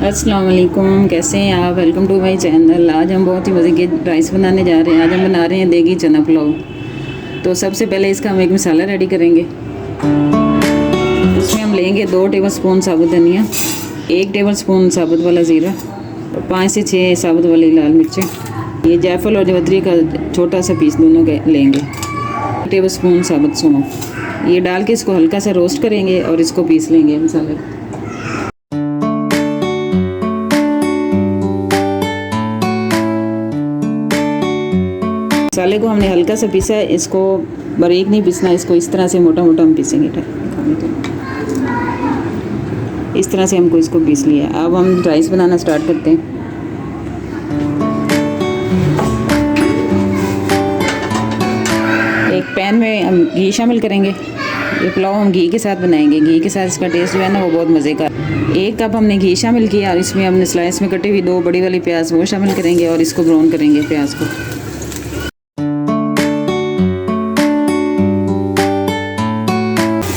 अस्सलाम वालेकुम, कैसे हैं आप। Welcome to my channel. आज हम बहुत ही मज़े के राइस बनाने जा रहे हैं। आज हम बना रहे हैं देगी चना पुलाव। तो सबसे पहले इसका हम एक मसाला रेडी करेंगे। उसमें हम लेंगे 2 टेबलस्पून साबुत धनिया, 1 टेबलस्पून साबुत वाला ज़ीरा और 5 से 6 साबुत वाली लाल मिर्चें। ये जायफल और जवतरी का छोटा सा पीस दोनों के लेंगे। 1 टेबलस्पून साबुत सौंफ। ये डाल के इसको हल्का सा रोस्ट करेंगे और इसको पीस लेंगे मसाले को। मसाले को हमने हल्का सा पीसा है, इसको बारीक नहीं पीसना, इसको इस तरह से मोटा मोटा हम पीसेंगे। इस तरह से हमको इसको पीस लिया। अब हम राइस बनाना स्टार्ट करते हैं। एक पैन में हम घी शामिल करेंगे। ये पुलाव हम घी के साथ बनाएंगे। घी के साथ इसका टेस्ट जो है ना वो बहुत मज़े का। 1 कप हमने घी शामिल किया और इसमें हमने स्लाइस में कटी हुई 2 बड़ी वाली प्याज वो शामिल करेंगे और इसको ब्राउन करेंगे प्याज को।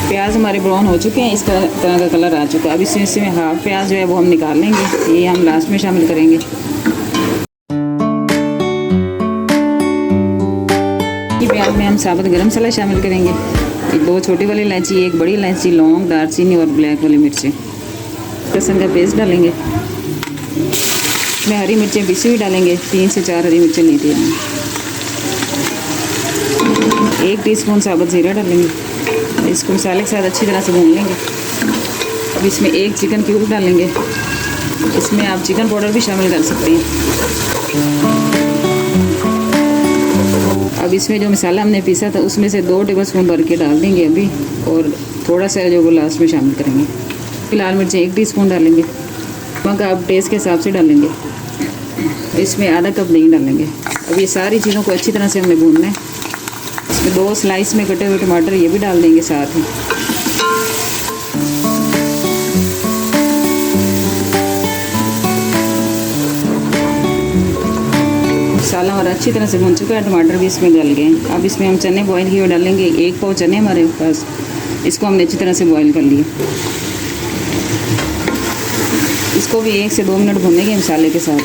प्याज हमारे ब्राउन हो चुके हैं, इस तरह का कलर आ चुका है। अब इसमें हाफ प्याज जो है वो हम निकाल लेंगे। ये हम लास्ट में शामिल करेंगे। प्याज में हम साबुत गरम मसाला शामिल करेंगे। 2 छोटी वाली इलायची, 1 बड़ी इलायची, लौंग, दालचीनी और ब्लैक वाली मिर्चें। लहसुन का पेस्ट डालेंगे। इसमें हरी मिर्चें पिसी हुई डालेंगे। 3 से 4 हरी मिर्चें ली थी हमने। 1 टीस्पून साबुत ज़ीरा डालेंगे। इसको मसाले के साथ अच्छी तरह से भून लेंगे। अब इसमें 1 चिकन क्यूब डालेंगे। इसमें आप चिकन पाउडर भी शामिल कर सकते हैं। अब इसमें जो मसाला हमने पीसा था उसमें से 2 टेबलस्पून भर के डाल देंगे अभी, और थोड़ा सा जो वो लास्ट में शामिल करेंगे। लाल मिर्चें 1 टीस्पून डालेंगे। नमक आप टेस्ट के हिसाब से डालेंगे। इसमें आधा कप दही डालेंगे। अब ये सारी चीज़ों को अच्छी तरह से हमने भूनना है। इसमें 2 स्लाइस में कटे हुए टमाटर ये भी डाल देंगे साथ ही। मसाला हमारा अच्छी तरह से भून चुका है, टमाटर भी इसमें गल गए। अब इसमें हम चने बॉईल किए हुए डालेंगे। 1 पाव चने हमारे पास, इसको हमने अच्छी तरह से बॉईल कर लिया। इसको भी 1 से 2 मिनट भूनेंगे मसाले के साथ।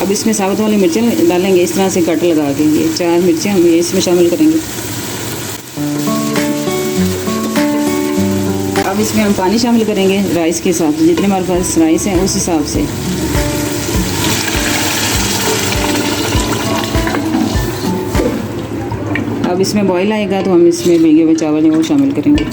अब इसमें साबुत वाली मिर्चें डालेंगे इस तरह से कट लगा के। ये 4 मिर्चें हम ये इसमें शामिल करेंगे। अब इसमें हम पानी शामिल करेंगे राइस के हिसाब से। जितने हमारे पास राइस हैं उस हिसाब से। अब इसमें बॉईल आएगा तो हम इसमें भीगे हुए चावल हैं वो शामिल करेंगे।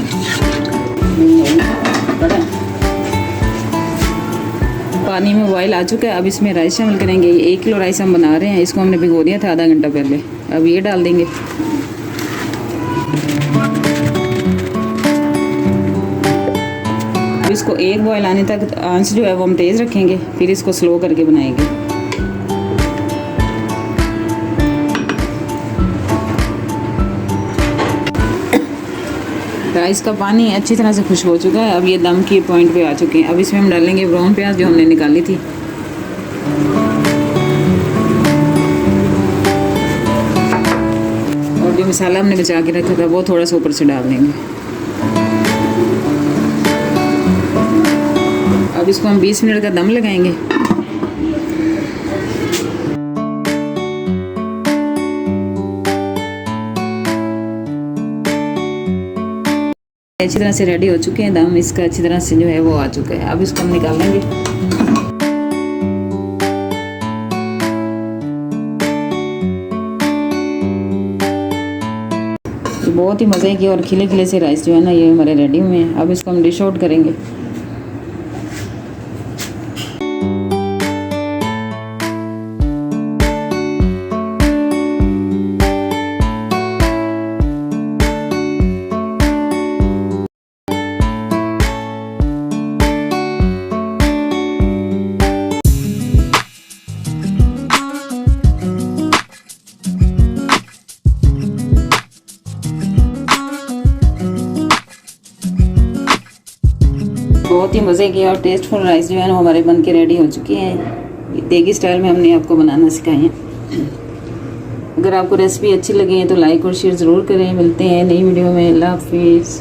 पानी में बॉईल आ चुका है। अब इसमें राइस शामिल करेंगे। 1 किलो राइस हम बना रहे हैं, इसको हमने भिगो दिया था आधा घंटा पहले। अब ये डाल देंगे। अब इसको 1 बॉईल आने तक आंच जो है वो हम तेज़ रखेंगे, फिर इसको स्लो करके बनाएंगे। राइस का पानी अच्छी तरह से खुश्क हो चुका है। अब ये दम के पॉइंट पे आ चुके हैं। अब इसमें हम डालेंगे ब्राउन प्याज जो हमने निकाली थी। और जो मसाला हमने बचा के रखा था वो थोड़ा सा ऊपर से डाल देंगे। अब इसको हम 20 मिनट का दम लगाएंगे। अच्छी तरह से रेडी हो चुके हैं। दम इसका अच्छी तरह से जो है वो आ चुका है। अब इसको हम निकाल लेंगे। बहुत ही मज़े की और खिले खिले से राइस जो है ना ये हमारे रेडी हुए हैं। अब इसको हम डिश आउट करेंगे। बहुत ही मज़े की और टेस्टफुल राइस जो है ना हमारे बन के रेडी हो चुकी हैं। देगी स्टाइल में हमने आपको बनाना सिखाई है। अगर आपको रेसिपी अच्छी लगे तो लाइक और शेयर ज़रूर करें। मिलते हैं नई वीडियो में। अल्लाह हाफिज़।